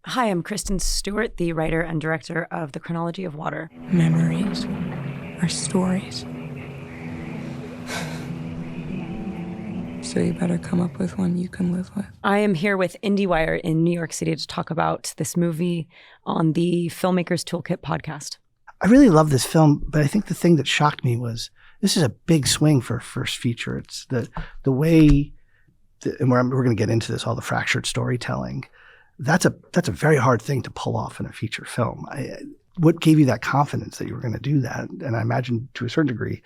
Hi, I'm Kristen Stewart, the writer and director of The Chronology of Water. Memories are stories. So you better come up with one you can live with. I am here with IndieWire in New York City to talk about this movie on the Filmmakers Toolkit podcast. I really love this film, but I think the thing that shocked me was this is a big swing for a first feature. It's the way, and we're going to get into this, all the fractured storytelling. That's a very hard thing to pull off in a feature film. What gave you that confidence that you were going to do that? And I imagine to a certain degree,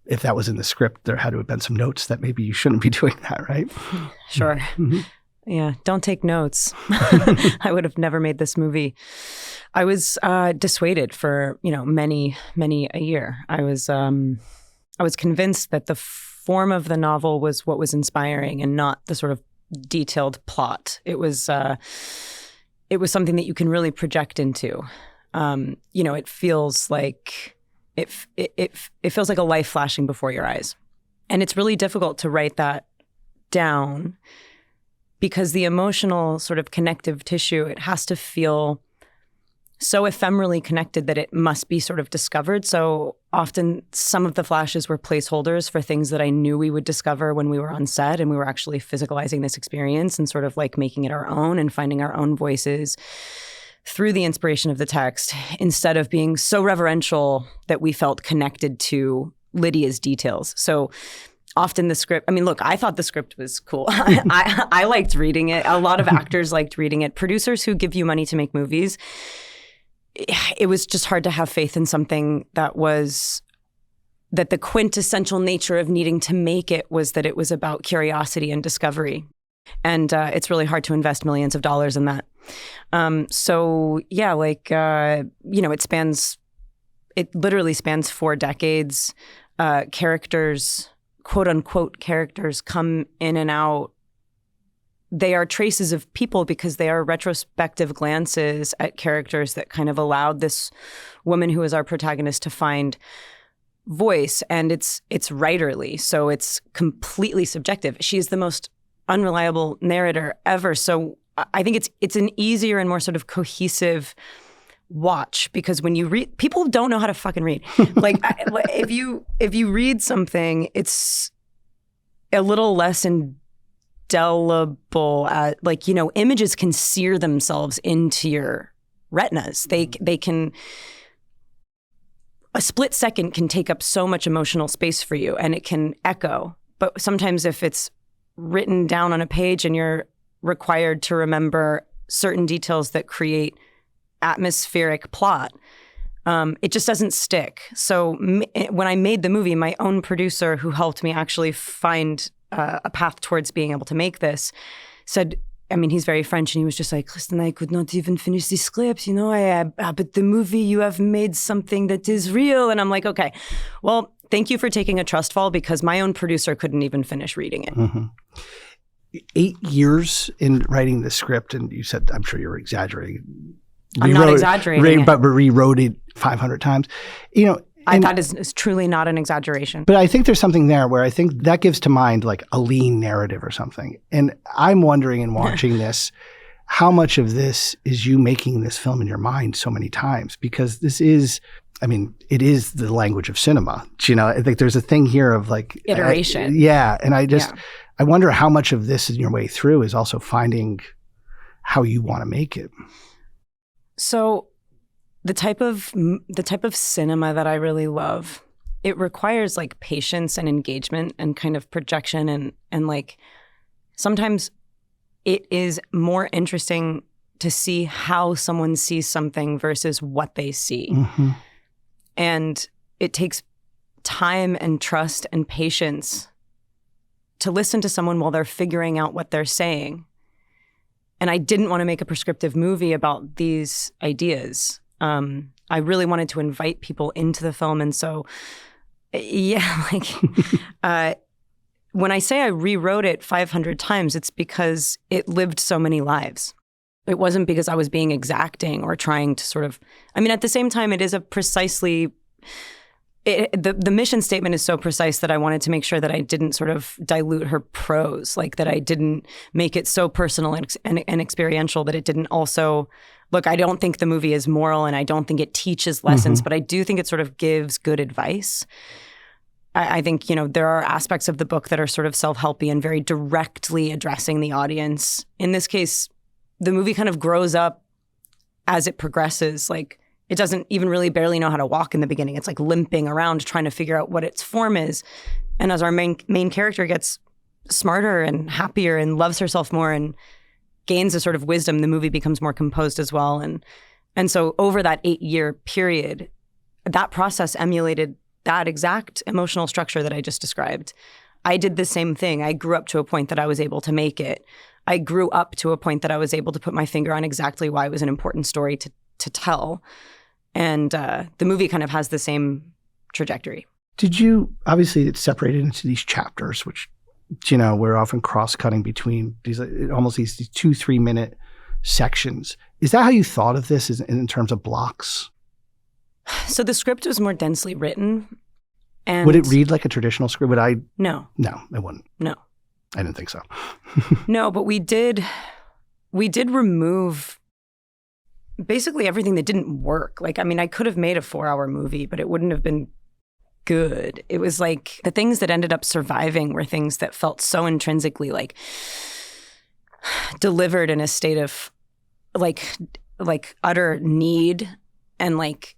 if that was in the script, there had to have been some notes that maybe you shouldn't be doing that, right? Sure. Mm-hmm. Yeah, don't take notes. I would have never made this movie. I was dissuaded for, many a year. I was convinced that the form of the novel was what was inspiring and not the sort of detailed plot. It was something that you can really project into. It feels like it feels like a life flashing before your eyes, and it's really difficult to write that down because the emotional sort of connective tissue, it has to feel so ephemerally connected that it must be sort of discovered. So often some of the flashes were placeholders for things that I knew we would discover when we were on set and we were actually physicalizing this experience and sort of like making it our own and finding our own voices through the inspiration of the text, instead of being so reverential that we felt connected to Lydia's details. So often the script, look, I thought the script was cool. I liked reading it. A lot of actors liked reading it. Producers who give you money to make movies, it was just hard to have faith in something that the quintessential nature of needing to make it was that it was about curiosity and discovery. And it's really hard to invest millions of dollars in that. It literally spans 4 decades. Characters, quote unquote characters, come in and out. They are traces of people because they are retrospective glances at characters that kind of allowed this woman who is our protagonist to find voice. And it's writerly, so it's completely subjective. She is the most unreliable narrator ever. So I think it's an easier and more sort of cohesive watch, because when you read, people don't know how to fucking read. Like if you read something, it's a little less indelible. Images can sear themselves into your retinas. They can, a split second can take up so much emotional space for you, and it can echo. But sometimes if it's written down on a page and you're required to remember certain details that create atmospheric plot, it just doesn't stick. So when I made the movie, my own producer, who helped me actually find a path towards being able to make this, said, he's very French, and he was just like, Kristen, I could not even finish the script, but the movie, you have made something that is real. And I'm like, okay, well, thank you for taking a trust fall, because my own producer couldn't even finish reading it. Mm-hmm. 8 years in writing the script, and you said, I'm sure you're exaggerating. I'm not exaggerating but rewrote it 500 times. That is truly not an exaggeration. But I think there's something there where I think that gives to mind like a lean narrative or something. And I'm wondering, in watching this, how much of this is you making this film in your mind so many times? Because this is, it is the language of cinema. I think there's a thing here of like iteration. And I wonder how much of this in your way through is also finding how you want to make it. So the type of cinema that I really love, it requires like patience and engagement and kind of projection, and like sometimes it is more interesting to see how someone sees something versus what they see. Mm-hmm. And it takes time and trust and patience to listen to someone while they're figuring out what they're saying. And I didn't want to make a prescriptive movie about these ideas. I really wanted to invite people into the film. And so, when I say I rewrote it 500 times, it's because it lived so many lives. It wasn't because I was being exacting or trying to sort of, at the same time, it is a precisely the mission statement is so precise that I wanted to make sure that I didn't sort of dilute her prose, like that I didn't make it so personal and experiential that it didn't also, look, I don't think the movie is moral and I don't think it teaches lessons, but I do think it sort of gives good advice. I think, there are aspects of the book that are sort of self-helpy and very directly addressing the audience. In this case, the movie kind of grows up as it progresses. Like, it doesn't even really barely know how to walk in the beginning. It's like limping around trying to figure out what its form is. And as our main character gets smarter and happier and loves herself more and gains a sort of wisdom, the movie becomes more composed as well. And so over that 8-year period, that process emulated that exact emotional structure that I just described. I did the same thing. I grew up to a point that I was able to make it. I grew up to a point that I was able to put my finger on exactly why it was an important story to tell. And the movie kind of has the same trajectory. Did you, obviously it's separated into these chapters, which, we're often cross-cutting between these 2-3 minute sections. Is that how you thought of this in terms of blocks? So the script was more densely written. And would it read like a traditional script? No. No, it wouldn't. No. I didn't think so. No, but we did remove basically everything that didn't work. Like, I mean, I could have made a 4-hour movie, but it wouldn't have been good. It was like the things that ended up surviving were things that felt so intrinsically like delivered in a state of like utter need. And like,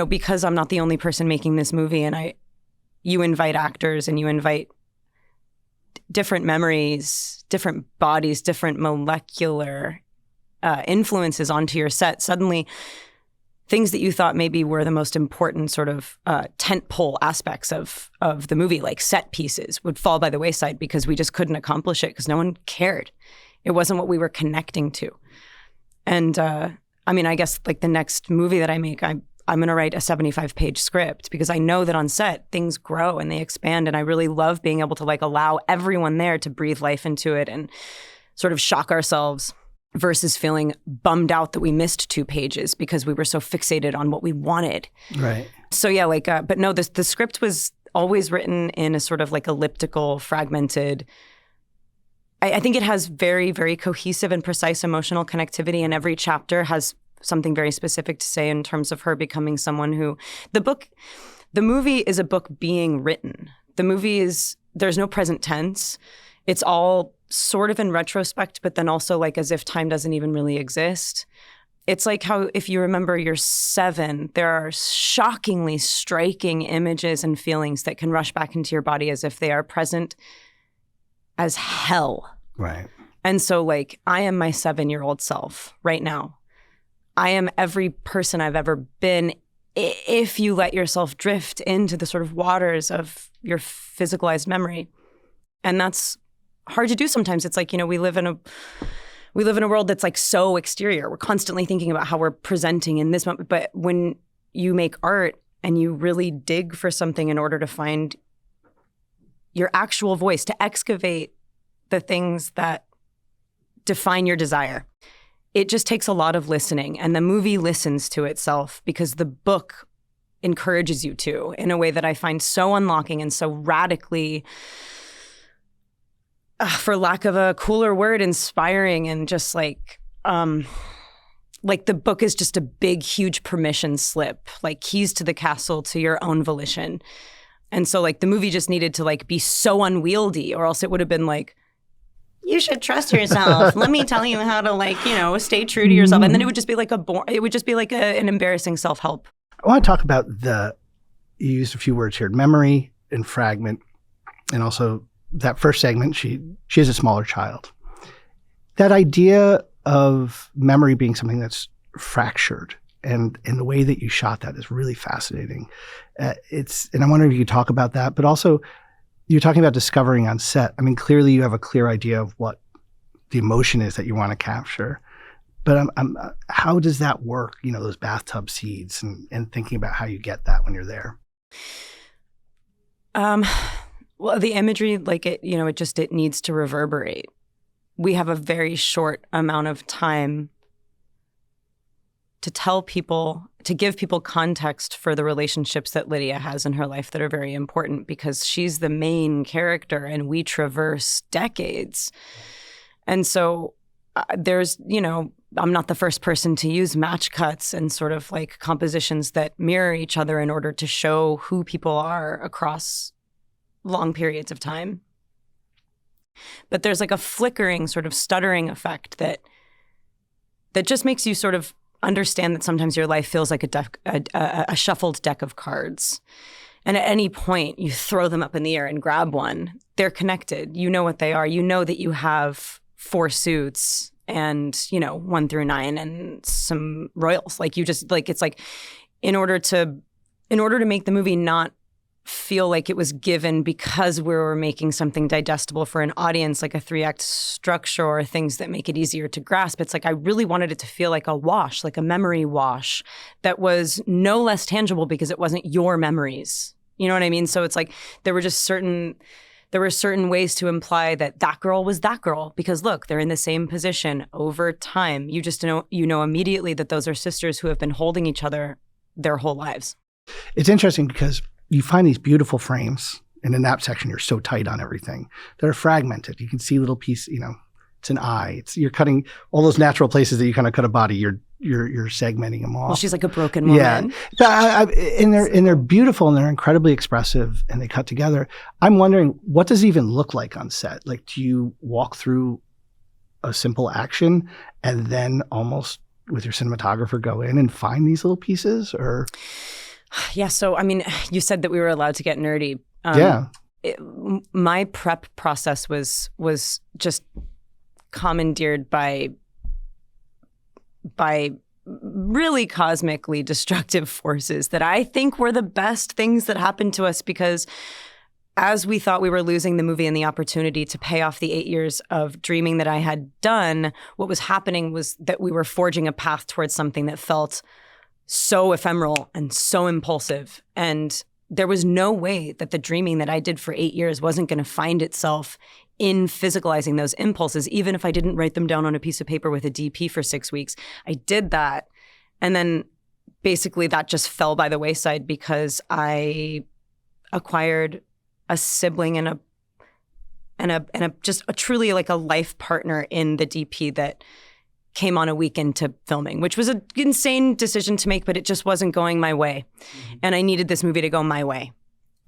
because I'm not the only person making this movie, and you invite actors and you invite different memories, different bodies, different molecular influences onto your set. Suddenly, things that you thought maybe were the most important sort of tentpole aspects of the movie, like set pieces, would fall by the wayside because we just couldn't accomplish it because no one cared. It wasn't what we were connecting to. And I mean, I guess like the next movie that I make, I'm going to write a 75-page script because I know that on set things grow and they expand, and I really love being able to like allow everyone there to breathe life into it and sort of shock ourselves versus feeling bummed out that we missed 2 pages because we were so fixated on what we wanted. Right. So yeah, like, but no, the script was always written in a sort of like elliptical, fragmented. I think it has very, very cohesive and precise emotional connectivity, and every chapter has something very specific to say in terms of her becoming someone who, the movie is a book being written. The movie there's no present tense. It's all sort of in retrospect, but then also like as if time doesn't even really exist. It's like how if you remember you're 7, there are shockingly striking images and feelings that can rush back into your body as if they are present as hell. Right. And so like I am my 7-year-old self right now. I am every person I've ever been if you let yourself drift into the sort of waters of your physicalized memory. And that's hard to do sometimes. It's like, we live in a world that's like so exterior. We're constantly thinking about how we're presenting in this moment. But when you make art and you really dig for something in order to find your actual voice, to excavate the things that define your desire, it just takes a lot of listening. And the movie listens to itself because the book encourages you to in a way that I find so unlocking and so radically, for lack of a cooler word, inspiring. And just like the book is just a big, huge permission slip, like keys to the castle to your own volition. And so like the movie just needed to like be so unwieldy, or else it would have been like, you should trust yourself. Let me tell you how to like, stay true to yourself. And then it would just be like an embarrassing self-help. I want to talk about you used a few words here, memory and fragment, and also that first segment, she has a smaller child. That idea of memory being something that's fractured, and the way that you shot that is really fascinating. And I wonder if you could talk about that, but also you're talking about discovering on set. I mean, clearly you have a clear idea of what the emotion is that you want to capture, but how does that work? Those bathtub seeds and thinking about how you get that when you're there. Well, the imagery, like it needs to reverberate. We have a very short amount of time to tell people, to give people context for the relationships that Lydia has in her life that are very important, because she's the main character and we traverse decades. And so there's, I'm not the first person to use match cuts and sort of like compositions that mirror each other in order to show who people are across long periods of time. But there's like a flickering, sort of stuttering effect that just makes you sort of understand that sometimes your life feels like a shuffled deck of cards. And at any point, you throw them up in the air and grab one. They're connected. You know what they are. You know that you have 4 suits and, 1 through 9 and some royals. Like, you just, like, it's like, in order to make the movie not feel like it was given because we were making something digestible for an audience, like a 3-act structure or things that make it easier to grasp. It's like I really wanted it to feel like a wash, like a memory wash that was no less tangible because it wasn't your memories. You know what I mean? So it's like there were certain ways to imply that girl was that girl because look, they're in the same position over time. You just know immediately that those are sisters who have been holding each other their whole lives. It's interesting because you find these beautiful frames. In the nap section, you're so tight on everything. They're fragmented. You can see little pieces, it's an eye. You're cutting all those natural places that you kind of cut a body. You're segmenting them off. Well, she's like a broken woman. Yeah. And they're beautiful and they're incredibly expressive and they cut together. I'm wondering, what does it even look like on set? Like, do you walk through a simple action and then almost with your cinematographer go in and find these little pieces or... Yeah. So, I mean, you said that we were allowed to get nerdy. My prep process was just commandeered by really cosmically destructive forces that I think were the best things that happened to us, because as we thought we were losing the movie and the opportunity to pay off the 8 years of dreaming that I had done, what was happening was that we were forging a path towards something that felt so ephemeral and so impulsive. And there was no way that the dreaming that I did for 8 years wasn't going to find itself in physicalizing those impulses, even if I didn't write them down on a piece of paper with a DP for 6 weeks. I did that. And then basically that just fell by the wayside because I acquired a sibling and a just a truly like a life partner in the DP that came on a weekend to filming, which was an insane decision to make, but it just wasn't going my way. Mm-hmm. And I needed this movie to go my way.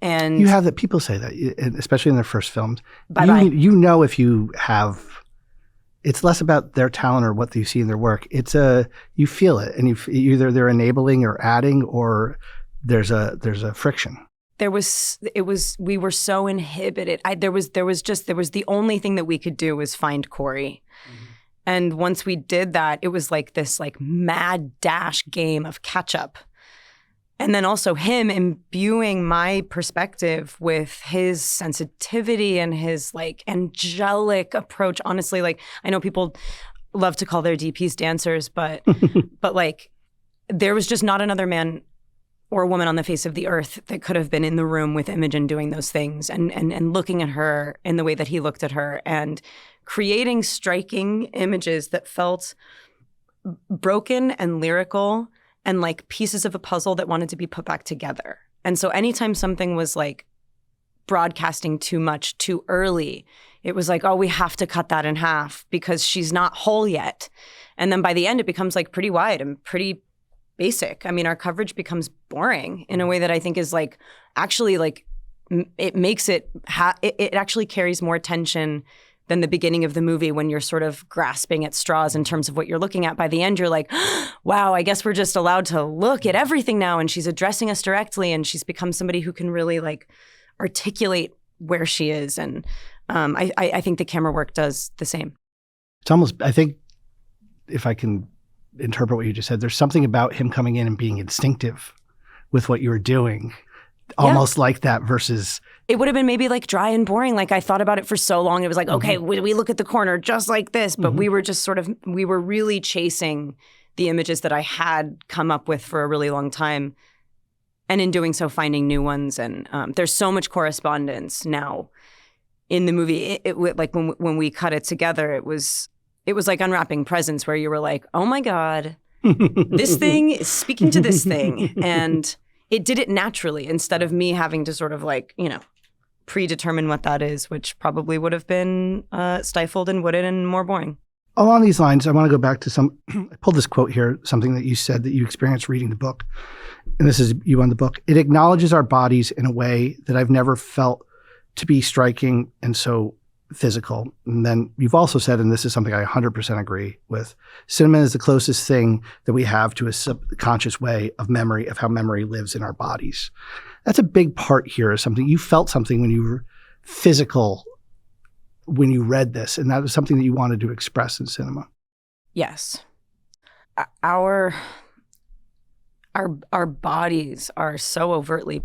And you have that, people say that, especially in their first films. Bye-bye. If you have, it's less about their talent or what you see in their work. It's you feel it, and either they're enabling or adding, or there's a friction. We were so inhibited. There was the only thing that we could do was find Corey. Mm-hmm. And once we did that, it was like this like mad dash game of catch up. And then also him imbuing my perspective with his sensitivity and his like angelic approach. Honestly, like I know people love to call their DPs dancers, but like there was just not another man or woman on the face of the earth that could have been in the room with Imogen doing those things and looking at her in the way that he looked at her and creating striking images that felt broken and lyrical and like pieces of a puzzle that wanted to be put back together. And so anytime something was like broadcasting too much too early, it was like, oh, we have to cut that in half because she's not whole yet. And then by the end, it becomes like pretty wide and pretty basic. I mean, our coverage becomes boring in a way that I think is like actually like it makes it actually carries more tension than the beginning of the movie when you're sort of grasping at straws in terms of what you're looking at. By the end, you're like, wow, I guess we're just allowed to look at everything now. And she's addressing us directly and she's become somebody who can really like articulate where she is. And I think the camera work does the same. It's almost, I think, if I can interpret what you just said, there's something about him coming in and being instinctive with what you were doing. Almost like that versus... It would have been maybe like dry and boring. Like I thought about it for so long. It was like, okay, we look at the corner just like this. But we were just we were really chasing the images that I had come up with for a really long time. And in doing so, finding new ones. And there's so much correspondence now in the movie. It like when we cut it together, it was like unwrapping presents where you were like, oh my God, this thing is speaking to this thing. And it did it naturally instead of me having to sort of like, predetermine what that is, which probably would have been stifled and wooden and more boring. Along these lines, I want to go back to I pulled this quote here, something that you said that you experienced reading the book. And this is you on the book. It acknowledges our bodies in a way that I've never felt to be striking and so physical. And then you've also said, and this is something I 100% agree with, cinema is the closest thing that we have to a subconscious way of memory, of how memory lives in our bodies. That's a big part here, is something you felt something when you were physical, when you read this, and that was something that you wanted to express in cinema. Yes. Our bodies are so overtly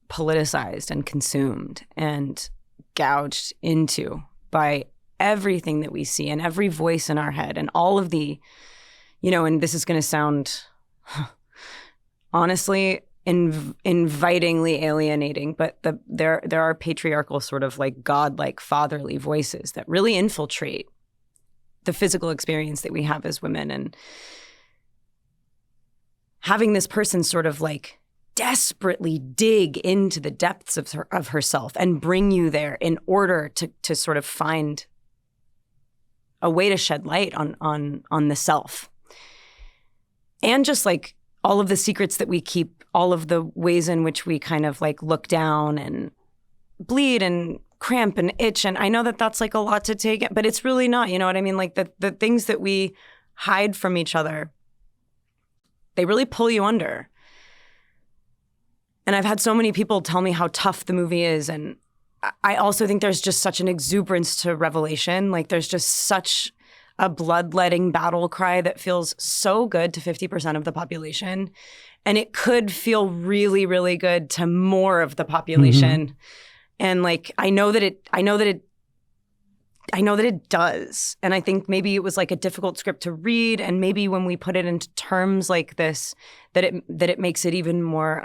politicized and consumed and gouged into by everything that we see and every voice in our head and all of the, and this is going to sound honestly invitingly alienating, but there are patriarchal sort of like godlike fatherly voices that really infiltrate the physical experience that we have as women. And having this person sort of like desperately dig into the depths of herself and bring you there in order to sort of find a way to shed light on the self. And just like all of the secrets that we keep, all of the ways in which we kind of like look down and bleed and cramp and itch. And I know that that's like a lot to take, but it's really not, you know what I mean? Like the things that we hide from each other, they really pull you under. And I've had so many people tell me how tough the movie is. And I also think there's just such an exuberance to Revelation. Like there's just such a bloodletting battle cry that feels so good to 50% of the population. And it could feel really, really good to more of the population. Mm-hmm. And like, I know that it does. And I think maybe it was like a difficult script to read. And maybe when we put it into terms like this, that it makes it even more,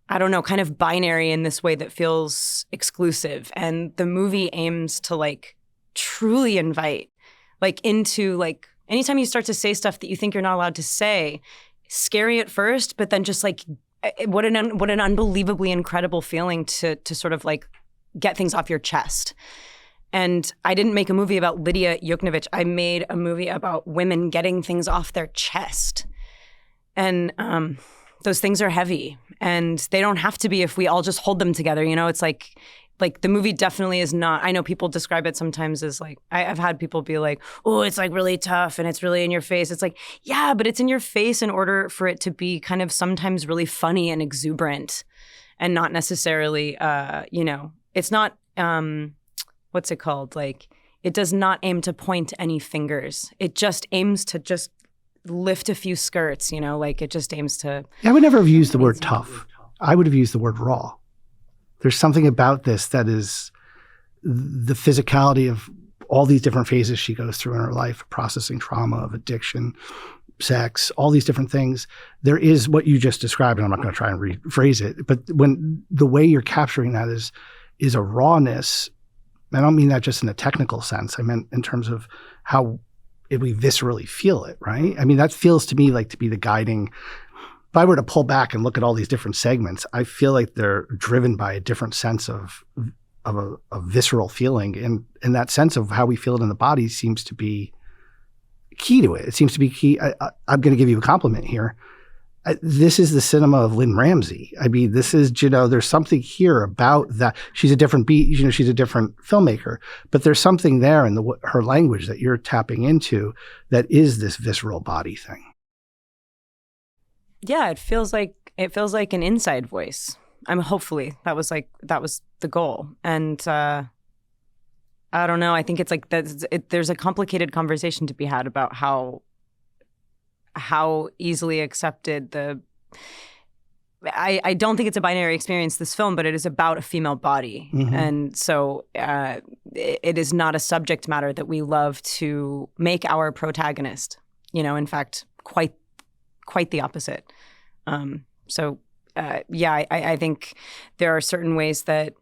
I don't know, kind of binary in this way that feels exclusive. And the movie aims to like truly invite like into like, anytime you start to say stuff that you think you're not allowed to say, scary at first, but then just like, what an unbelievably incredible feeling to sort of like get things off your chest. And I didn't make a movie about Lydia Yuknovich. I made a movie about women getting things off their chest. And those things are heavy. And they don't have to be if we all just hold them together. You know, it's like the movie definitely is not, I know people describe it sometimes as like, I've had people be like, oh, it's like really tough and it's really in your face. It's like, yeah, but it's in your face in order for it to be kind of sometimes really funny and exuberant and not necessarily, it's not, what's it called? Like, it does not aim to point any fingers. It just aims to just lift a few skirts, like it just aims to. I would never have used the word tough. I would have used the word raw. There's something about this that is the physicality of all these different phases she goes through in her life, processing trauma, of addiction, sex, all these different things. There is what you just described, and I'm not going to try and rephrase it, but when the way you're capturing that is a rawness. I don't mean that just in a technical sense. I meant in terms of how we viscerally feel it, right? I mean, that feels to me like to be the guiding. If I were to pull back and look at all these different segments, I feel like they're driven by a different sense of a visceral feeling. And that sense of how we feel it in the body seems to be key to it. It seems to be key. I'm going to give you a compliment here. This is the cinema of Lynn Ramsey. I mean, this is, there's something here about that. She's a different she's a different filmmaker, but there's something there in her language that you're tapping into that is this visceral body thing. Yeah, it feels like an inside voice. Hopefully that was the goal. And I don't know. I think it's like there's a complicated conversation to be had about how easily accepted I don't think it's a binary experience, this film, but it is about a female body. Mm-hmm. And so it is not a subject matter that we love to make our protagonist, in fact, quite the opposite. I think there are certain ways that,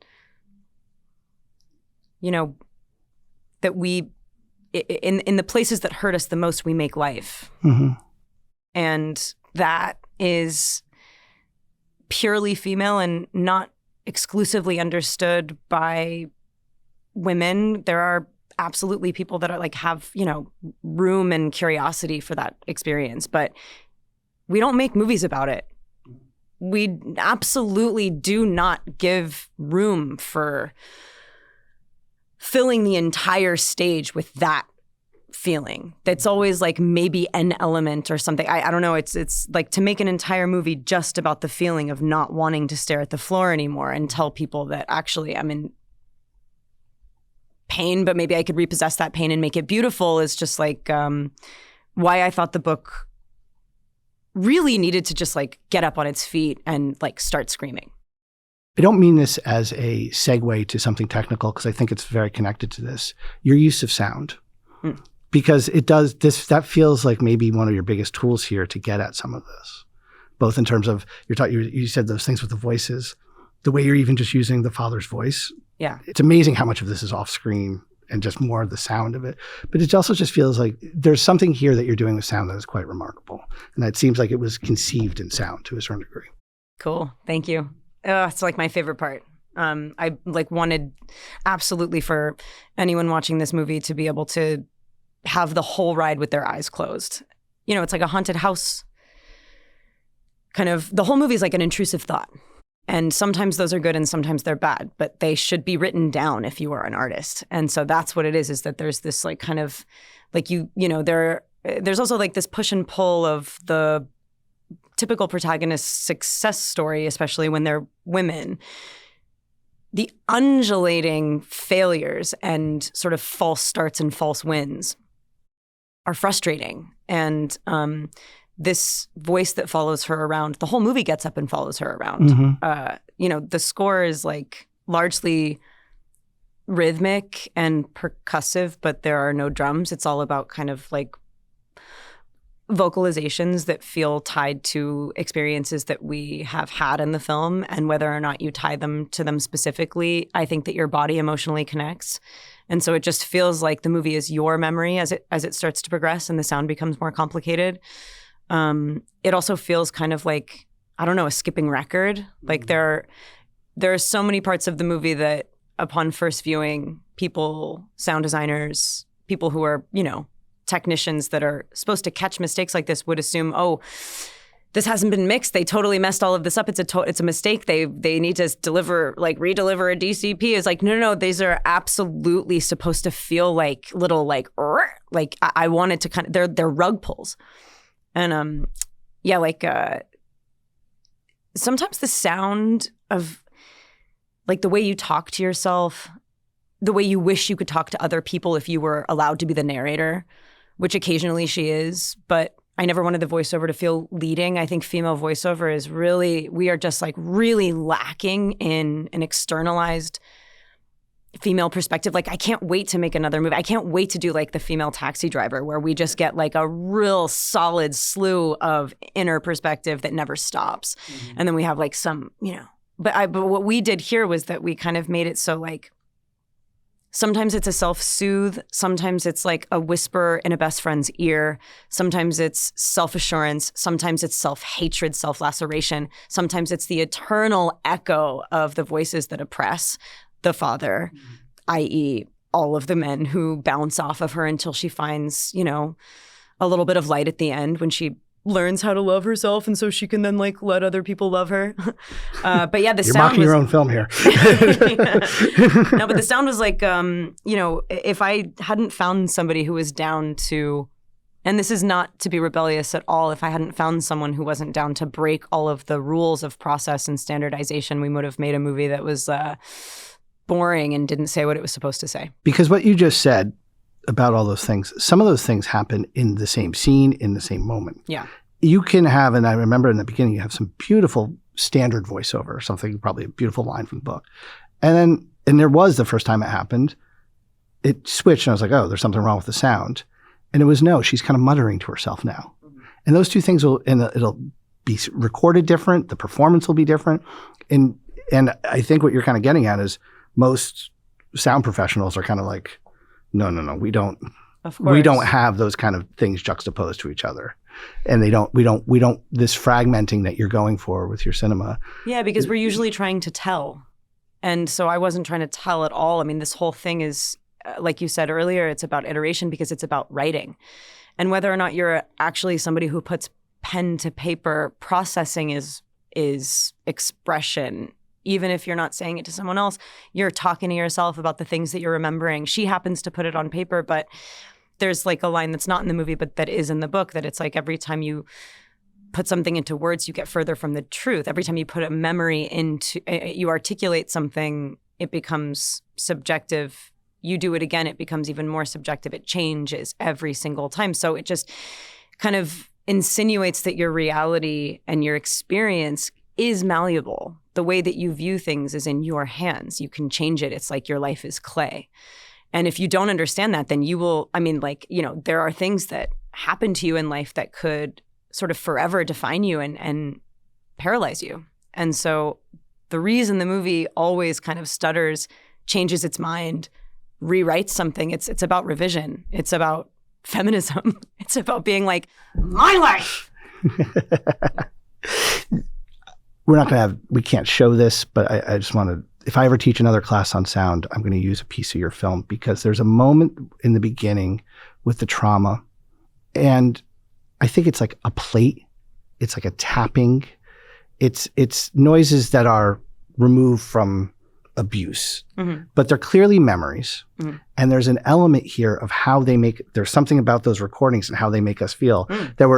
that we, in the places that hurt us the most, we make life. Mm-hmm. And that is purely female and not exclusively understood by women. There are absolutely people that are like have, room and curiosity for that experience, but we don't make movies about it. We absolutely do not give room for filling the entire stage with that feeling. That's always like maybe an element or something. I don't know. It's like to make an entire movie just about the feeling of not wanting to stare at the floor anymore and tell people that actually I'm in pain, but maybe I could repossess that pain and make it beautiful is just like why I thought the book really needed to just like get up on its feet and like start screaming. I don't mean this as a segue to something technical because I think it's very connected to this. Your use of sound. Because it does this, that feels like maybe one of your biggest tools here to get at some of this, both in terms of you said those things with the voices, the way you're even just using the father's voice. Yeah. It's amazing how much of this is off screen and just more of the sound of it. But it also just feels like there's something here that you're doing with sound that is quite remarkable. And it seems like it was conceived in sound to a certain degree. Cool. Thank you. It's like my favorite part. I like wanted absolutely for anyone watching this movie to be able to have the whole ride with their eyes closed. It's like a haunted house. Kind of, the whole movie is like an intrusive thought. And sometimes those are good and sometimes they're bad, but they should be written down if you are an artist. And so that's what it is that there's this like kind of like there's also like this push and pull of the typical protagonist's success story, especially when they're women. The undulating failures and sort of false starts and false wins are frustrating. And this voice that follows her around, the whole movie gets up and follows her around. Mm-hmm. The score is like largely rhythmic and percussive, but there are no drums. It's all about kind of like vocalizations that feel tied to experiences that we have had in the film, and whether or not you tie them to them specifically, I think that your body emotionally connects. And so it just feels like the movie is your memory as it starts to progress and the sound becomes more complicated. It also feels kind of like, I don't know, a skipping record. Like there are so many parts of the movie that upon first viewing, sound designers, people who are, technicians that are supposed to catch mistakes like this would assume, oh, this hasn't been mixed. They totally messed all of this up. It's a mistake. They need to redeliver a DCP. It's like, no. These are absolutely supposed to feel like little like I wanted to kind of, they're rug pulls. And sometimes the sound of like the way you talk to yourself, the way you wish you could talk to other people if you were allowed to be the narrator, which occasionally she is, but I never wanted the voiceover to feel leading. I think female voiceover is we are just like really lacking in an externalized female perspective. Like I can't wait to make another movie. I can't wait to do like The Female Taxi Driver, where we just get like a real solid slew of inner perspective that never stops. Mm-hmm. And then we have like some, but what we did here was that we kind of made it so like, sometimes it's a self-soothe. Sometimes it's like a whisper in a best friend's ear. Sometimes it's self-assurance. Sometimes it's self-hatred, self-laceration. Sometimes it's the eternal echo of the voices that oppress the father, i.e. all of the men who bounce off of her until she finds, a little bit of light at the end when she learns how to love herself, and so she can then like let other people love her. But yeah, the You're sound mocking your own film here. No, but the sound was like, if I hadn't found somebody who was down to, and this is not to be rebellious at all, if I hadn't found someone who wasn't down to break all of the rules of process and standardization, we would have made a movie that was boring and didn't say what it was supposed to say. Because what you just said about all those things, some of those things happen in the same scene, in the same moment. Yeah. You can have, and I remember in the beginning, you have some beautiful standard voiceover, something, probably a beautiful line from the book. And there was the first time it happened, it switched and I was like, oh, there's something wrong with the sound. And it was, no, she's kind of muttering to herself now. Mm-hmm. And those two things it'll be recorded different. The performance will be different. And I think what you're kind of getting at is most sound professionals are kind of like, no, we don't have those kind of things juxtaposed to each other. And we don't this fragmenting that you're going for with your cinema. Yeah, because we're usually trying to tell. And so I wasn't trying to tell at all. I mean, this whole thing is, like you said earlier, it's about iteration because it's about writing. And whether or not you're actually somebody who puts pen to paper, processing is expression. Even if you're not saying it to someone else, you're talking to yourself about the things that you're remembering. She happens to put it on paper, but there's like a line that's not in the movie, but that is in the book, that it's like every time you put something into words, you get further from the truth. Every time you put a memory into, you articulate something, it becomes subjective. You do it again, it becomes even more subjective. It changes every single time. So it just kind of insinuates that your reality and your experience is malleable. The way that you view things is in your hands. You can change it. It's like your life is clay. And if you don't understand that, then you will, I mean, like, you know, there are things that happen to you in life that could sort of forever define you and paralyze you. And so the reason the movie always kind of stutters, changes its mind, rewrites something, it's about revision. It's about feminism. It's about being like, my life. We can't show this, but I just want to, if I ever teach another class on sound, I'm going to use a piece of your film, because there's a moment in the beginning with the trauma, and I think it's like a plate. It's like a tapping. It's noises that are removed from abuse, but they're clearly memories. And there's an element here of how they there's something about those recordings and how they make us feel that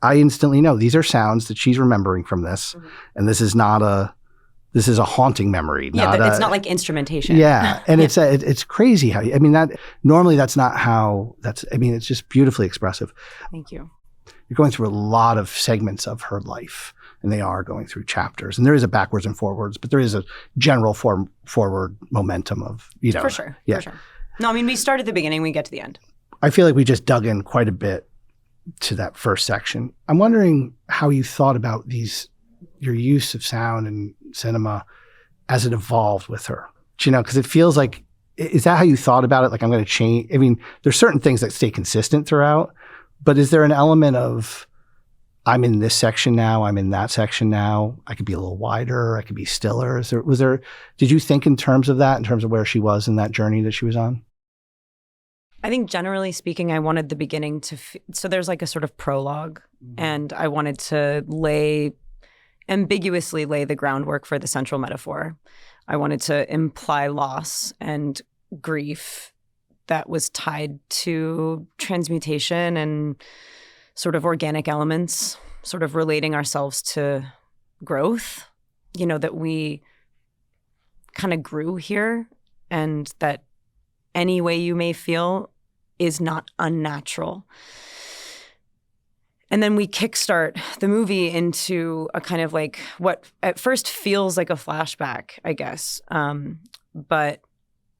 I instantly know these are sounds that she's remembering from this. And this is a haunting memory. It's not like instrumentation. Yeah. And it's crazy how, I mean, normally that's not how it's just beautifully expressive. Thank you. You're going through a lot of segments of her life, and they are going through chapters, and there is a backwards and forwards, but there is a general forward momentum of, you know. For sure. Yeah. For sure. No, I mean, we start at the beginning, we get to the end. I feel like we just dug in quite a bit to that first section. I'm wondering how you thought about your use of sound and cinema as it evolved with her. You know, because it feels like, is that how you thought about it? Like, I'm going to change. I mean, there's certain things that stay consistent throughout, but is there an element of, I'm in this section now, I'm in that section now, I could be a little wider, I could be stiller? Did you think in terms of that, in terms of where she was in that journey that she was on? I think generally speaking, I wanted the beginning so there's like a sort of prologue, and I wanted to ambiguously lay the groundwork for the central metaphor. I wanted to imply loss and grief that was tied to transmutation and sort of organic elements, sort of relating ourselves to growth, you know, that we kind of grew here, and that any way you may feel is not unnatural. And then we kickstart the movie into a kind of like what at first feels like a flashback, I guess. But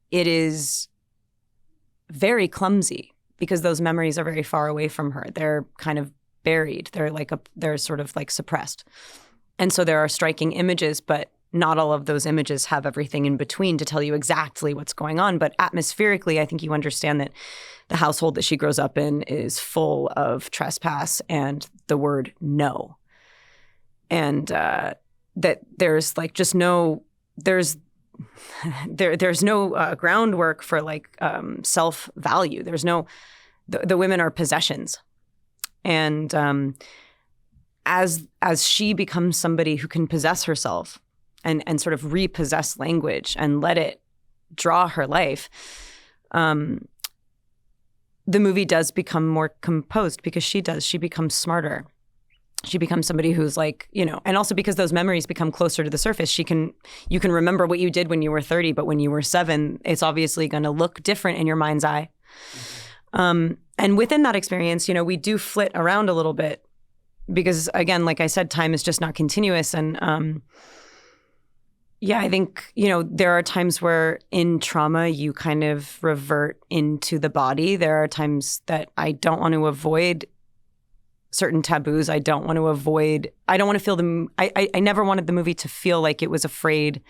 it is very clumsy because those memories are very far away from her. They're kind of buried. They're sort of like suppressed. And so there are striking images, but not all of those images have everything in between to tell you exactly what's going on. But atmospherically, I think you understand that the household that she grows up in is full of trespass and the word no. And that there's like just there's no groundwork for like self-value. There's no, the women are possessions. And as she becomes somebody who can possess herself and sort of repossess language and let it draw her life, the movie does become more composed because she becomes smarter. She becomes somebody who's like, you know, and also because those memories become closer to the surface, you can remember what you did when you were 30, but when you were 7, it's obviously going to look different in your mind's eye. And within that experience, you know, we do flit around a little bit because, again, like I said, time is just not continuous. And yeah, I think, you know, there are times where in trauma you kind of revert into the body. There are times that I don't want to avoid certain taboos. I don't want to feel I never wanted the movie to feel like it was afraid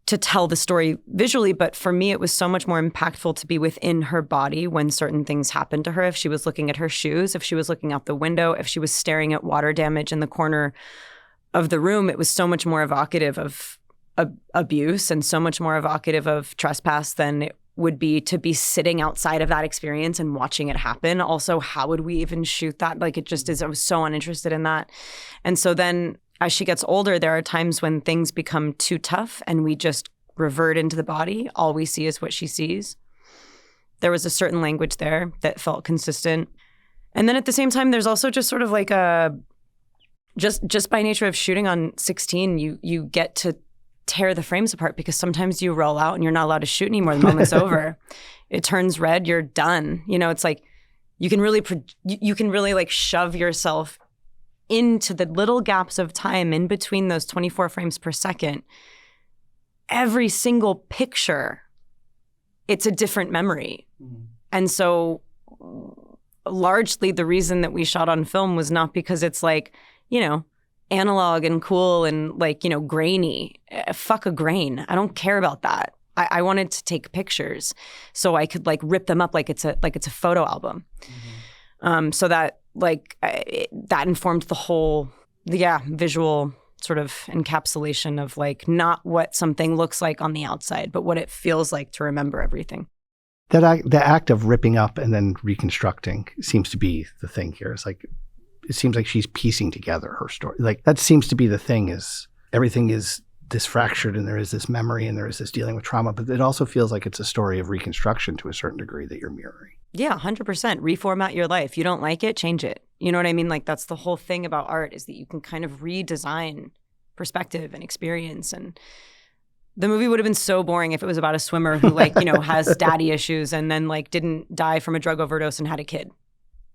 to tell the story visually, but for me, it was so much more impactful to be within her body when certain things happened to her. If she was looking at her shoes, if she was looking out the window, if she was staring at water damage in the corner of the room, it was so much more evocative of abuse and so much more evocative of trespass than it would be to be sitting outside of that experience and watching it happen. Also, how would we even shoot that? Like, it just is, I was so uninterested in that. And so then as she gets older, there are times when things become too tough and we just revert into the body. All we see is what she sees. There was a certain language there that felt consistent. And then at the same time, there's also just sort of like just by nature of shooting on 16, you get to tear the frames apart because sometimes you roll out and you're not allowed to shoot anymore. The moment's over. It turns red, you're done. You know, it's like you can really like shove yourself into the little gaps of time in between those 24 frames per second. Every single picture, it's a different memory. And so largely the reason that we shot on film was not because it's like, you know, analog and cool and like, you know, grainy. Fuck a grain. I don't care about that. I wanted to take pictures so I could like rip them up like it's a photo album. So that like that informed the whole visual sort of encapsulation of like not what something looks like on the outside, but what it feels like to remember everything. The act of ripping up and then reconstructing seems to be the thing here. It's like, it seems like she's piecing together her story. Like that seems to be the thing, is everything is this fractured and there is this memory and there is this dealing with trauma, but it also feels like it's a story of reconstruction to a certain degree that you're mirroring. Yeah, 100%. Reformat your life. You don't like it, change it. You know what I mean? Like that's the whole thing about art, is that you can kind of redesign perspective and experience. And the movie would have been so boring if it was about a swimmer who like, you know, has daddy issues and then like didn't die from a drug overdose and had a kid.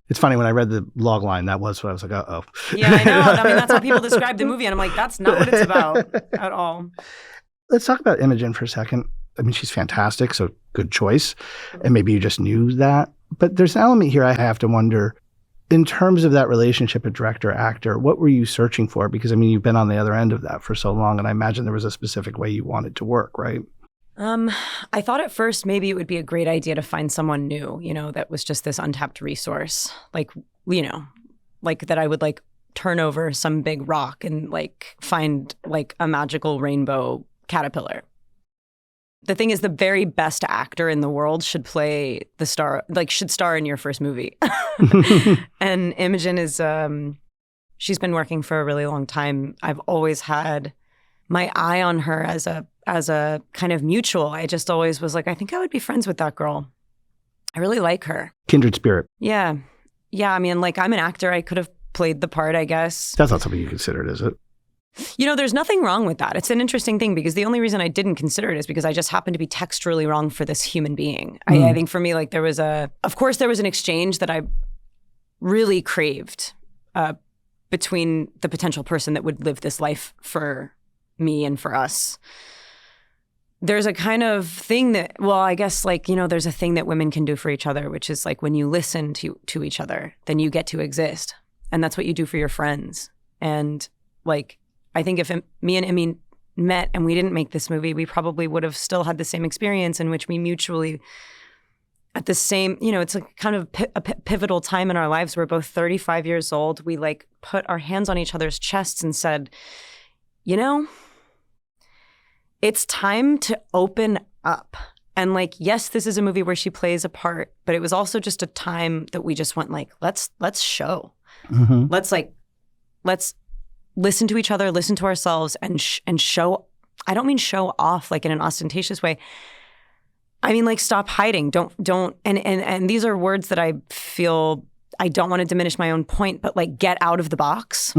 It's funny, when I read the log line, that was what I was like, uh-oh. Yeah, I know. I mean, that's how people describe the movie. And I'm like, that's not what it's about at all. Let's talk about Imogen for a second. I mean, she's fantastic, so good choice. And maybe you just knew that. But there's an element here I have to wonder, in terms of that relationship of director-actor, what were you searching for? Because, I mean, you've been on the other end of that for so long, and I imagine there was a specific way you wanted to work, right? I thought at first maybe it would be a great idea to find someone new, you know, that was just this untapped resource. Like, you know, like that I would like turn over some big rock and like find like a magical rainbow caterpillar. The thing is, the very best actor in the world should play the star, like should star in your first movie. And Imogen is, she's been working for a really long time. I've always had my eye on her as a kind of mutual. I just always was like, I think I would be friends with that girl. I really like her. Kindred spirit. Yeah. Yeah. I mean, like, I'm an actor. I could have played the part, I guess. That's not something you considered, is it? You know, there's nothing wrong with that. It's an interesting thing because the only reason I didn't consider it is because I just happened to be texturally wrong for this human being. I think for me, like of course there was an exchange that I really craved between the potential person that would live this life for me and for us. There's a kind of thing that, well, I guess like, you know, there's a thing that women can do for each other, which is like when you listen to each other, then you get to exist. And that's what you do for your friends. And like, I think if me and Emmy met and we didn't make this movie, we probably would have still had the same experience in which we mutually at the same, you know, it's like kind of a pivotal time in our lives. We're both 35 years old. We like put our hands on each other's chests and said, you know, it's time to open up. And like, yes, this is a movie where she plays a part, but it was also just a time that we just went like, let's show. Mm-hmm. Let's listen to each other, listen to ourselves, and show. I don't mean show off like in an ostentatious way. I mean like stop hiding. Don't. And these are words that I feel I don't want to diminish my own point, but like get out of the box.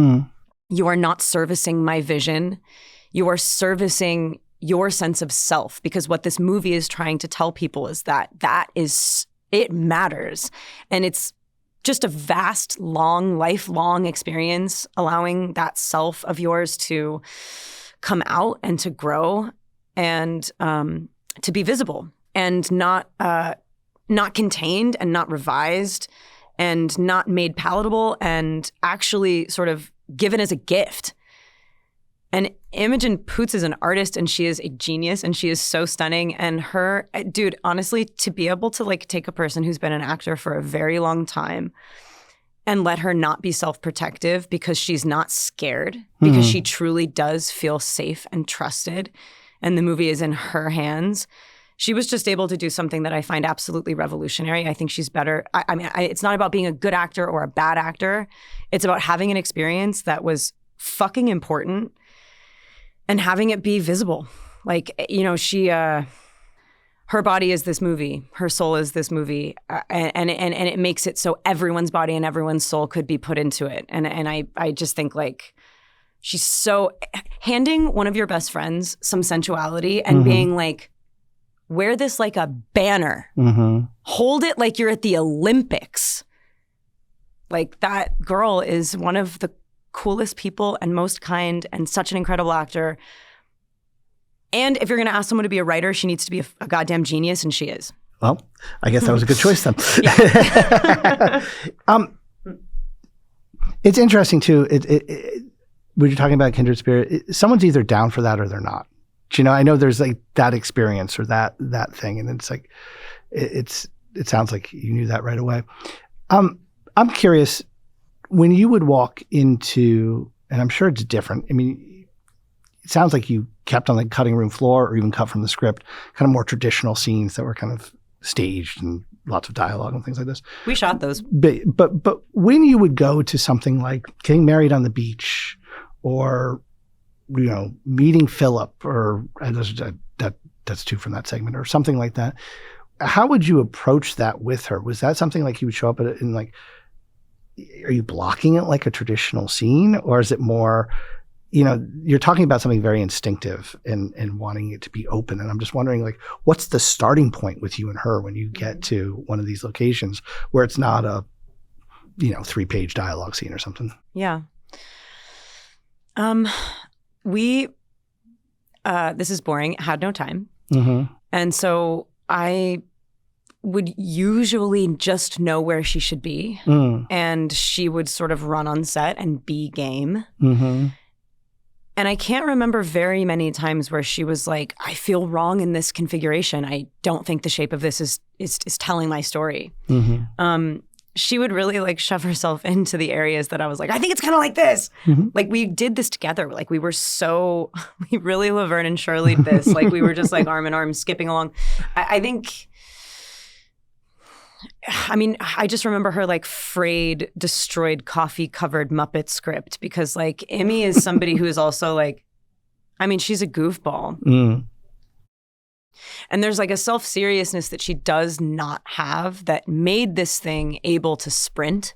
You are not servicing my vision. You are servicing your sense of self, because what this movie is trying to tell people is that it matters. And it's just a vast, long, lifelong experience, allowing that self of yours to come out and to grow and to be visible and not contained and not revised and not made palatable and actually sort of given as a gift. And Imogen Poots is an artist, and she is a genius, and she is so stunning. And her, dude, honestly, to be able to like take a person who's been an actor for a very long time and let her not be self-protective because she's not scared, because she truly does feel safe and trusted, and the movie is in her hands. She was just able to do something that I find absolutely revolutionary. I think she's better. I mean, it's not about being a good actor or a bad actor. It's about having an experience that was fucking important and having it be visible. Like, you know, her body is this movie. Her soul is this movie. And it makes it so everyone's body and everyone's soul could be put into it. And I just think, like, she's so... Handing one of your best friends some sensuality and being like, wear this like a banner. Hold it like you're at the Olympics. Like, that girl is one of the coolest people and most kind and such an incredible actor. And if you're going to ask someone to be a writer, she needs to be a goddamn genius, and she is. Well, I guess that was a good choice then. It's interesting too. When you're talking about kindred spirit, someone's either down for that or they're not. You know, I know there's like that experience or that thing, and it's like it sounds like you knew that right away. I'm curious, when you would walk into, and I'm sure it's different. I mean, it sounds like you kept on the cutting room floor or even cut from the script, kind of more traditional scenes that were kind of staged and lots of dialogue and things like this. We shot those. But when you would go to something like getting married on the beach, or, you know, meeting Philip, or that's two from that segment, or something like that, how would you approach that with her? Was that something like you would show up at it and like, are you blocking it like a traditional scene, or is it more, you know, you're talking about something very instinctive and wanting it to be open. And I'm just wondering, like, what's the starting point with you and her when you get to one of these locations where it's not a, you know, 3-page dialogue scene or something? Yeah. This is boring, had no time. And so I would usually just know where she should be. And she would sort of run on set and be game. And I can't remember very many times where she was like, I feel wrong in this configuration. I don't think the shape of this is telling my story. She would really like shove herself into the areas that I was like, I think it's kind of like this. Like, we did this together. Like, we really Laverne and Shirley'd this. Like, we were just like arm in arm skipping along. I just remember her like frayed, destroyed, coffee-covered Muppet script, because like Immy is somebody who is also like, I mean, she's a goofball. And there's like a self-seriousness that she does not have that made this thing able to sprint.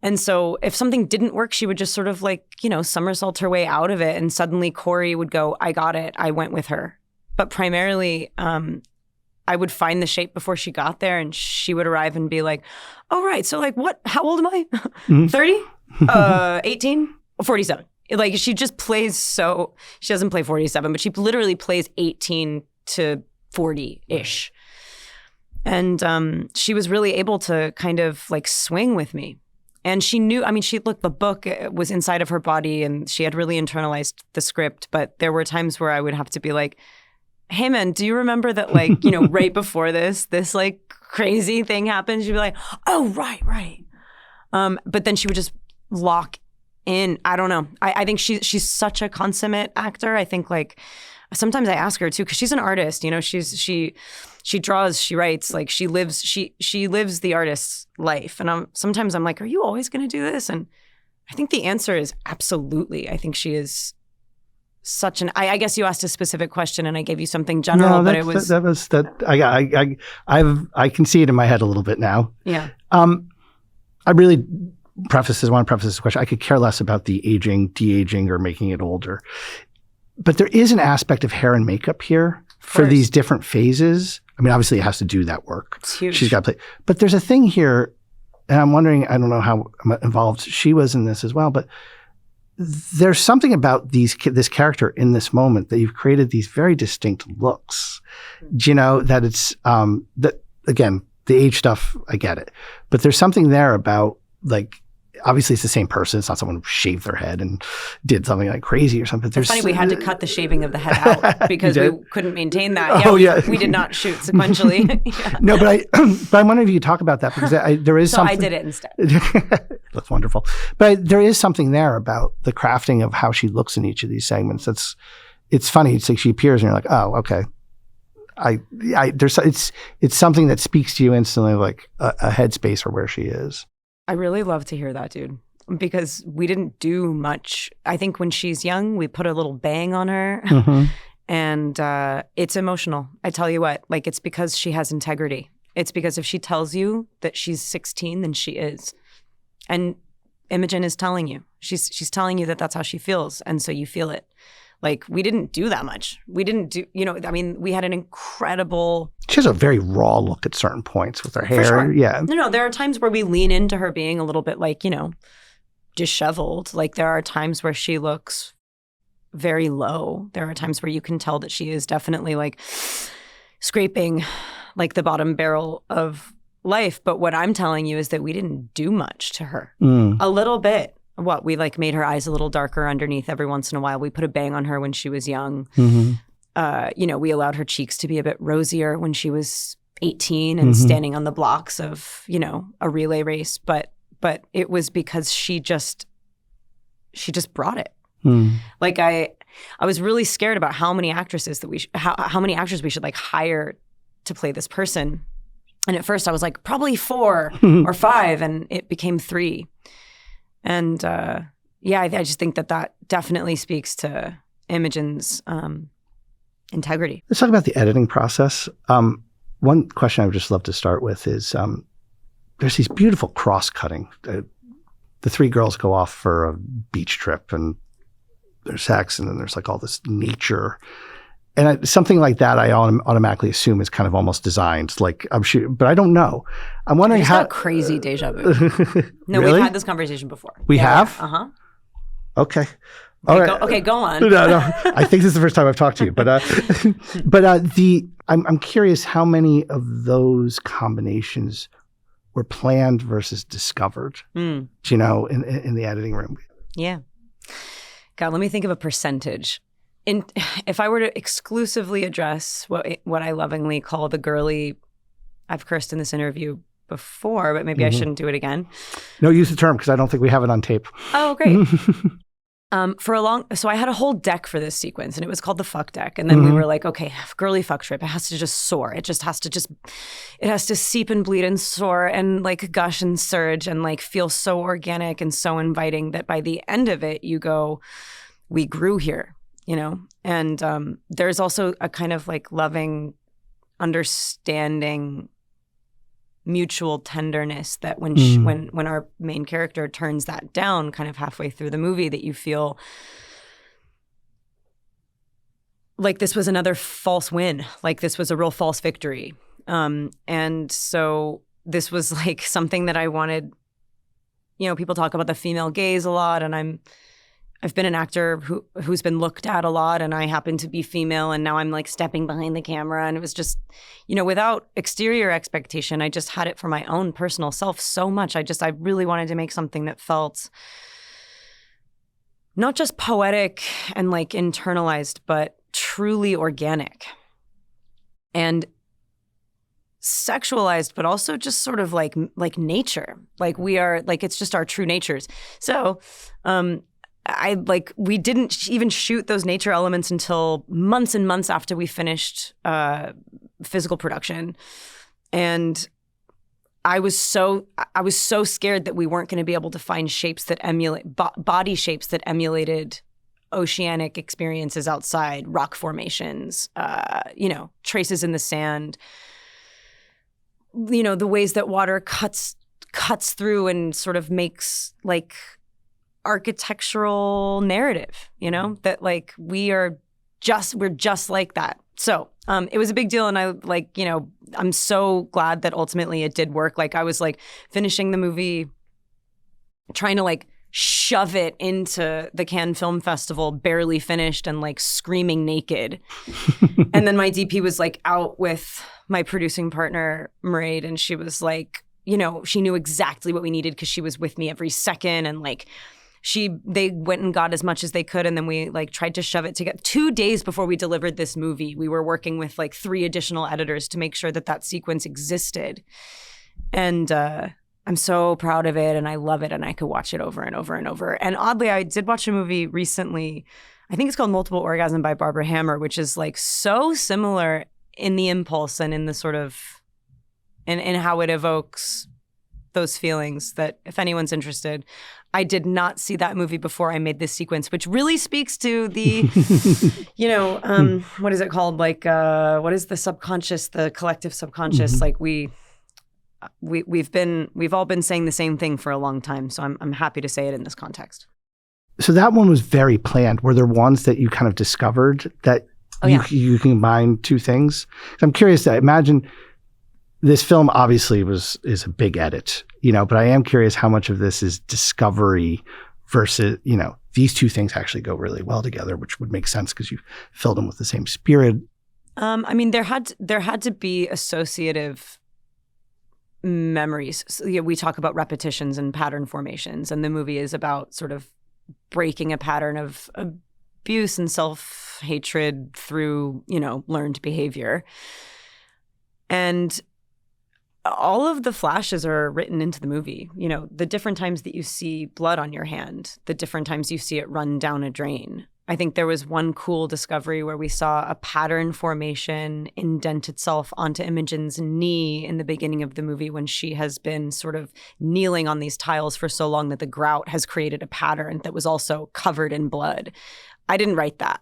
And so if something didn't work, she would just sort of like, you know, somersault her way out of it. And suddenly Corey would go, I got it. I went with her. But primarily, I would find the shape before she got there, and she would arrive and be like, oh, right. So like, what? How old am I? 30? 18? 47. Like, she just plays she doesn't play 47, but she literally plays 18 to 40-ish. And she was really able to kind of like swing with me. And she knew, the book was inside of her body, and she had really internalized the script. But there were times where I would have to be like, hey man, do you remember that, like, you know, right before this like crazy thing happened? She'd be like, oh, right. But then she would just lock in. I don't know. I think she's such a consummate actor. I think like sometimes I ask her too, because she's an artist, you know, she draws, she writes, like she lives the artist's life. And sometimes I'm like, are you always going to do this? And I think the answer is absolutely. I think she is such an, I guess you asked a specific question and I gave you something general, but it was I can see it in my head a little bit now. Yeah. I really want to preface this question. I could care less about the aging, de-aging, or making it older. But there is an aspect of hair and makeup here for these different phases. I mean, obviously it has to do that work. It's huge. She's got to play. But there's a thing here, and I'm wondering, I don't know how involved she was in this as well, but there's something about this character in this moment that you've created these very distinct looks. You know, that it's, that again, the age stuff, I get it. But there's something there about like obviously it's the same person. It's not someone who shaved their head and did something like crazy or something. It's funny, we had to cut the shaving of the head out because we couldn't maintain that. We did not shoot sequentially. Yeah. No, but I'm wondering if you could talk about that, because there is something. So I did it instead. That's wonderful. But there is something there about the crafting of how she looks in each of these segments. It's funny. It's like she appears and you're like, oh, okay. It's something that speaks to you instantly, like a headspace or where she is. I really love to hear that, dude, because we didn't do much. I think when she's young, we put a little bang on her, and it's emotional. I tell you what, like, it's because she has integrity. It's because if she tells you that she's 16, then she is. And Imogen is telling you. She's telling you that that's how she feels, and so you feel it. Like, we didn't do that much. We didn't do, we had an incredible... She has a very raw look at certain points with her hair. Sure. Yeah. No, there are times where we lean into her being a little bit like, disheveled. Like, there are times where she looks very low. There are times where you can tell that she is definitely like scraping like the bottom barrel of life. But what I'm telling you is that we didn't do much to her. A little bit. We like made her eyes a little darker underneath every once in a while. We put a bang on her when she was young. We allowed her cheeks to be a bit rosier when she was 18 and standing on the blocks of, a relay race. But it was because she just brought it. Like I was really scared about how many actresses how many actors we should like hire to play this person. And at first I was like, probably 4 or 5, and it became 3. And I just think that definitely speaks to Imogen's integrity. Let's talk about the editing process. One question I would just love to start with is there's these beautiful cross-cutting. The 3 girls go off for a beach trip and there's sex, and then there's like all this nature. And something like that I automatically assume is kind of almost designed. Like, I'm sure, but I don't know. I'm wondering how... crazy deja vu. No, really? We've had this conversation before. We have? Yeah. Uh-huh. Okay. All right. Go on. No. I think this is the first time I've talked to you. But I'm curious how many of those combinations were planned versus discovered, in the editing room. Yeah. God, let me think of a percentage. If I were to exclusively address what I lovingly call the girly, I've cursed in this interview before, but maybe I shouldn't do it again. No, use the term because I don't think we have it on tape. Oh, great. So I had a whole deck for this sequence, and it was called the fuck deck. And then we were like, okay, girly fuck trip. It has to just soar. It has to seep and bleed and soar and like gush and surge and like feel so organic and so inviting that by the end of it, you go, we grew here. And there's also a kind of like loving, understanding, mutual tenderness that when our main character turns that down kind of halfway through the movie, that you feel like this was another false win, like this was a real false victory. And so this was like something that I wanted, people talk about the female gaze a lot, and I've been an actor who's been looked at a lot, and I happen to be female, and now I'm like stepping behind the camera, and it was just, without exterior expectation, I just had it for my own personal self so much. I really wanted to make something that felt not just poetic and like internalized, but truly organic and sexualized, but also just sort of like nature. Like we are, like it's just our true natures. So, we didn't even shoot those nature elements until months and months after we finished physical production. And I was so scared that we weren't going to be able to find shapes that emulate body shapes that emulated oceanic experiences outside, rock formations, traces in the sand, the ways that water cuts through and sort of makes like architectural narrative, that like we're just like that. So it was a big deal, and I I'm so glad that ultimately it did work. Like I was like finishing the movie, trying to like shove it into the Cannes Film Festival, barely finished and like screaming naked. And then my DP was like out with my producing partner, Mairead, and she was like, she knew exactly what we needed because she was with me every second. And like, they went and got as much as they could. And then we like tried to shove it together. 2 days before we delivered this movie, we were working with like 3 additional editors to make sure that sequence existed. And I'm so proud of it and I love it and I could watch it over and over and over. And oddly, I did watch a movie recently, I think it's called Multiple Orgasm by Barbara Hammer, which is like so similar in the impulse and in the sort of, in how it evokes those feelings, that if anyone's interested. I did not see that movie before I made this sequence, which really speaks to the, what is it called? Like, what is the subconscious, the collective subconscious? Like we've all been saying the same thing for a long time. So I'm happy to say it in this context. So that one was very planned. Were there ones that you kind of discovered that you combine 2 things? I'm curious. I imagine this film obviously is a big edit, but I am curious how much of this is discovery versus, these 2 things actually go really well together, which would make sense because you filled them with the same spirit. I mean, there had to be associative memories. So, we talk about repetitions and pattern formations, and the movie is about sort of breaking a pattern of abuse and self-hatred through, learned behavior. And all of the flashes are written into the movie. The different times that you see blood on your hand, the different times you see it run down a drain. I think there was one cool discovery where we saw a pattern formation indent itself onto Imogen's knee in the beginning of the movie when she has been sort of kneeling on these tiles for so long that the grout has created a pattern that was also covered in blood. I didn't write that,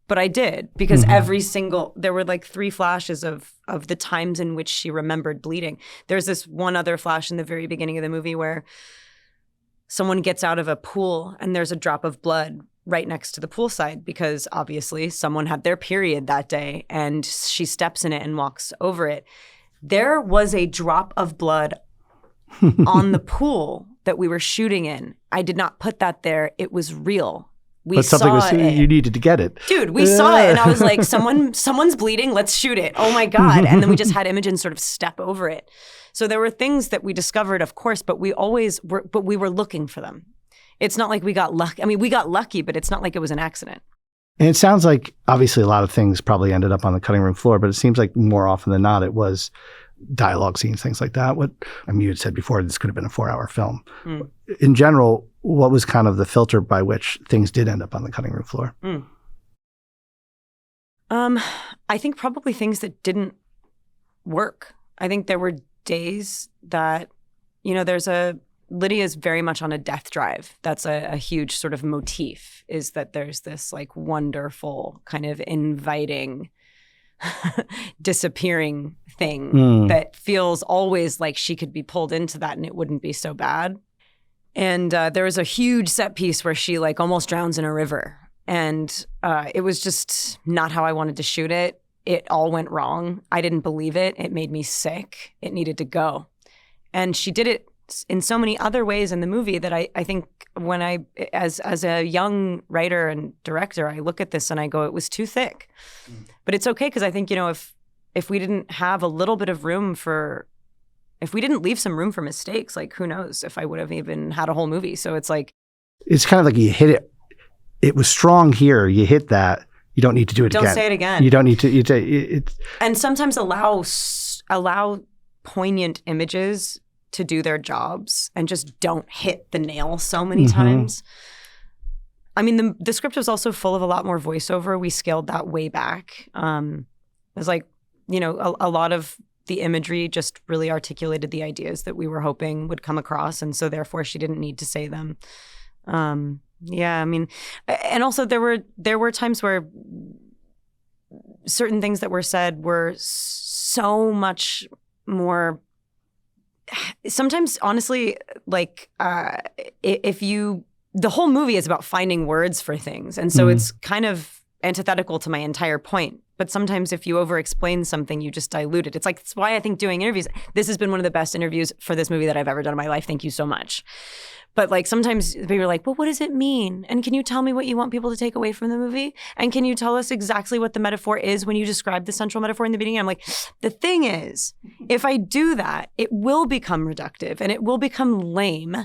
but I did because there were like 3 flashes of the times in which she remembered bleeding. There's this one other flash in the very beginning of the movie where someone gets out of a pool and there's a drop of blood right next to the poolside because obviously someone had their period that day and she steps in it and walks over it. There was a drop of blood on the pool that we were shooting in. I did not put that there. It was real. But something was, you needed to get it. Dude, we saw it and I was like, someone's bleeding, let's shoot it. Oh my God. And then we just had Imogen sort of step over it. So there were things that we discovered, of course, but we were looking for them. It's not like we got lucky. I mean, we got lucky, but it's not like it was an accident. And it sounds like obviously a lot of things probably ended up on the cutting room floor, but it seems like more often than not, it was dialogue scenes, things like that. You had said before, this could have been a 4-hour film. In general, what was kind of the filter by which things did end up on the cutting room floor? I think probably things that didn't work. I think there were days that, Lydia's very much on a death drive. That's a huge sort of motif, is that there's this like wonderful kind of inviting disappearing thing that feels always like she could be pulled into that and it wouldn't be so bad. And there was a huge set piece where she like almost drowns in a river. And it was just not how I wanted to shoot it. It all went wrong. I didn't believe it. It made me sick. It needed to go. And she did it in so many other ways in the movie that I think when as a young writer and director, I look at this and I go, it was too thick. But it's okay because I think, if we didn't have a little bit of room if we didn't leave some room for mistakes, like who knows if I would have even had a whole movie. So it's like. It's kind of like you hit it. It was strong here. You hit that. You don't need to do it again. Don't say it again. You don't need to. And sometimes allow poignant images to do their jobs and just don't hit the nail so many times. I mean, the script was also full of a lot more voiceover. We scaled that way back. It was like, a lot of the imagery just really articulated the ideas that we were hoping would come across. And so therefore she didn't need to say them. Yeah, I mean, and also there were times where certain things that were said were so much more. Sometimes, honestly, like the whole movie is about finding words for things, and so it's kind of antithetical to my entire point. But sometimes, if you over-explain something, you just dilute it. It's why I think doing interviews. This has been one of the best interviews for this movie that I've ever done in my life. Thank you so much. But like sometimes people are like, well, what does it mean? And can you tell me what you want people to take away from the movie? And can you tell us exactly what the metaphor is when you describe the central metaphor in the beginning? I'm like, the thing is, if I do that, it will become reductive and it will become lame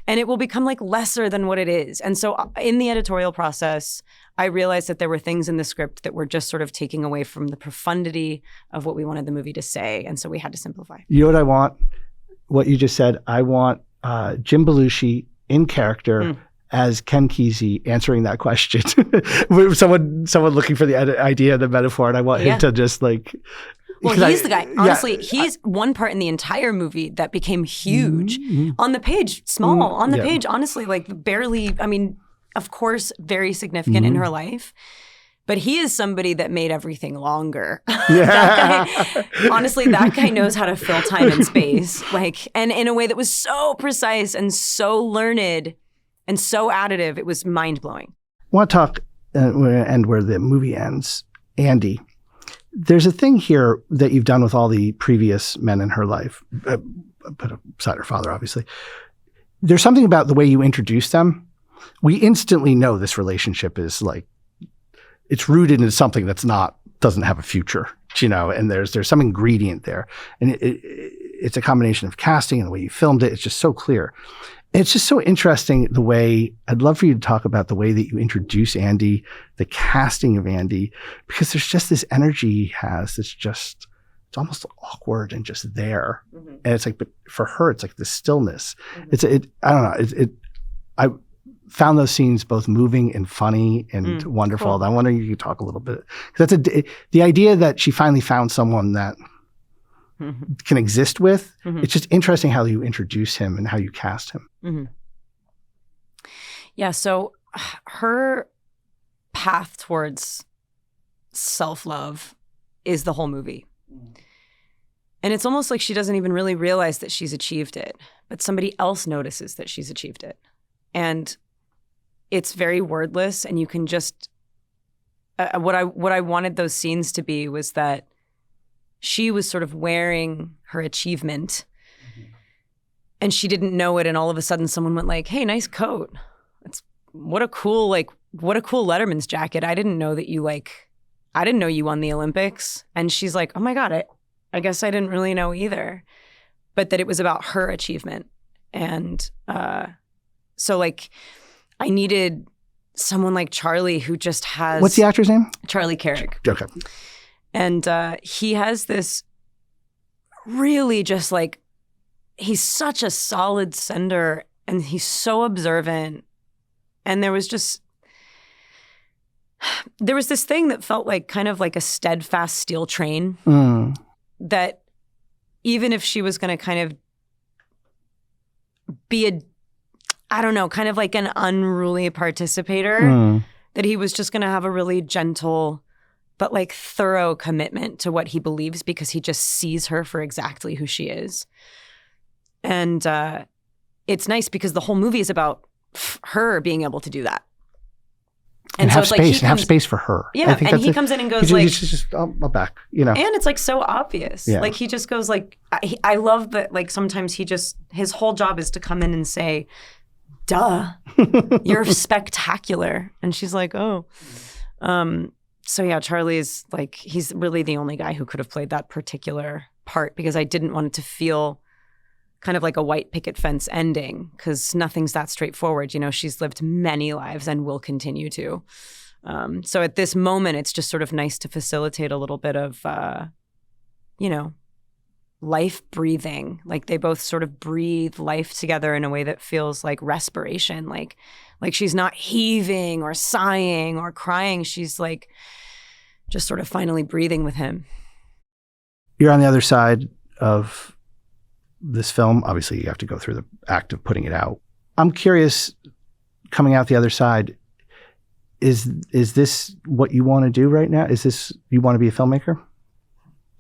and it will become like lesser than what it is. And so in the editorial process, I realized that there were things in the script that were just sort of taking away from the profundity of what we wanted the movie to say. And so we had to simplify. You know what I want? What you just said, I want Jim Belushi in character as Ken Kesey answering that question. someone looking for the idea, the metaphor, and I want him to just like... Well, he's the guy. Honestly, he's one part in the entire movie that became huge. On the page, small. On the page, honestly, like barely, I mean, of course, very significant in her life. But he is somebody that made everything longer. Honestly, that guy knows how to fill time and space, like, and in a way that was so precise and so learned and so additive. It was mind blowing. I want to talk and where the movie ends. Andy, there's a thing here that you've done with all the previous men in her life, put aside her father, obviously. There's something about the way you introduce them. We instantly know this relationship is like, it's rooted in something that's doesn't have a future, you know, and there's some ingredient there. And it's a combination of casting and the way you filmed it. It's just so clear. It's just so interesting the way, I'd love for you to talk about the way that you introduce Andy, the casting of Andy, because there's just this energy he has that's just, it's almost awkward and just there. And it's like, but for her, it's like the stillness. I don't know. I found those scenes both moving and funny and wonderful. Cool. I wonder if you could talk a little bit. That's the idea that she finally found someone that can exist with. It's just interesting how you introduce him and how you cast him. Yeah. So her path towards self-love is the whole movie. And it's almost like she doesn't even really realize that she's achieved it, but somebody else notices that she's achieved it. And it's very wordless, and you can just what I wanted those scenes to be was that she was sort of wearing her achievement, and she didn't know it, and all of a sudden someone went like, "Hey, nice coat. What a cool Letterman's jacket. I didn't know you won the Olympics." And she's like, "Oh my God, I guess I didn't really know either." But that it was about her achievement, and so like. I needed someone like Charlie who just has... What's the actor's name? Charlie Carrick. Okay. And he has this really just like, he's such a solid sender and he's so observant. And there was this thing that felt like kind of like a steadfast steel train that even if she was going to kind of be kind of like an unruly participator, that he was just going to have a really gentle but like thorough commitment to what he believes because he just sees her for exactly who she is. And it's nice because the whole movie is about her being able to do that. And so have space, have space for her. Yeah, and he comes in and goes like... He's just, I'll back, you know. And it's like so obvious. Yeah. Like he just goes like... I love that like sometimes his whole job is to come in and say... Duh, you're spectacular. And she's like, oh. So yeah, Charlie is like, he's really the only guy who could have played that particular part because I didn't want it to feel kind of like a white picket fence ending because nothing's that straightforward. You know, she's lived many lives and will continue to. So at this moment, it's just sort of nice to facilitate a little bit of, life breathing. Like they both sort of breathe life together in a way that feels like respiration. Like she's not heaving or sighing or crying. She's like just sort of finally breathing with him. You're on the other side of this film. Obviously, you have to go through the act of putting it out. I'm curious, coming out the other side, is this what you want to do right now? Is this, you want to be a filmmaker?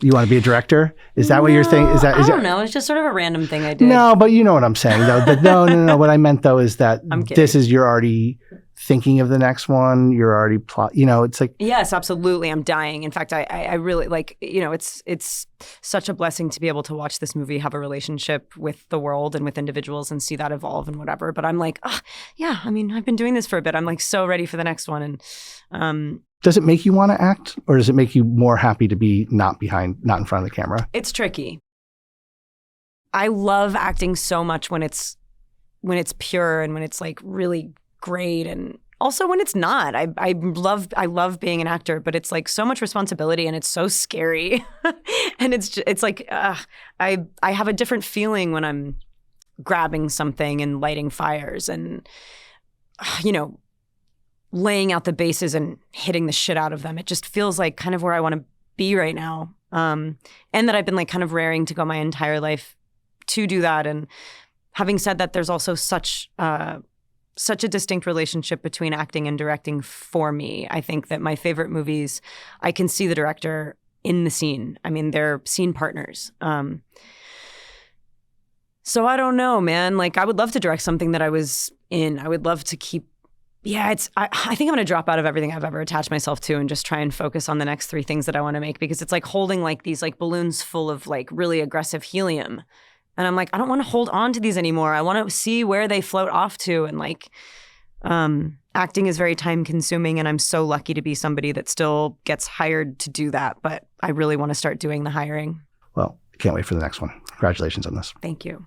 You want to be a director? Is that what you're thinking? I don't know. It's just sort of a random thing I did. No, but you know what I'm saying, though. No. What I meant, though, is that this is, you're already thinking of the next one. You're already it's like. Yes, absolutely. I'm dying. In fact, I really like, it's such a blessing to be able to watch this movie, have a relationship with the world and with individuals and see that evolve and whatever. But I'm like, yeah, I mean, I've been doing this for a bit. I'm like so ready for the next one. And does it make you want to act, or does it make you more happy to be not in front of the camera? It's tricky. I love acting so much when it's pure and when it's like really great, and also when it's not. I love being an actor, but it's like so much responsibility and it's so scary. And it's like I have a different feeling when I'm grabbing something and lighting fires and laying out the bases and hitting the shit out of them. It just feels like kind of where I want to be right now. And that I've been like kind of raring to go my entire life to do that. And having said that, there's also such a distinct relationship between acting and directing for me. I think that my favorite movies, I can see the director in the scene. I mean, they're scene partners. So I don't know, man. Like, I would love to direct something that I was in. I would love to keep. Yeah, I think I'm going to drop out of everything I've ever attached myself to and just try and focus on the next 3 things that I want to make, because it's like holding like these like balloons full of like really aggressive helium. And I'm like, I don't want to hold on to these anymore. I want to see where they float off to. And like, acting is very time consuming, and I'm so lucky to be somebody that still gets hired to do that. But I really want to start doing the hiring. Well, can't wait for the next one. Congratulations on this. Thank you.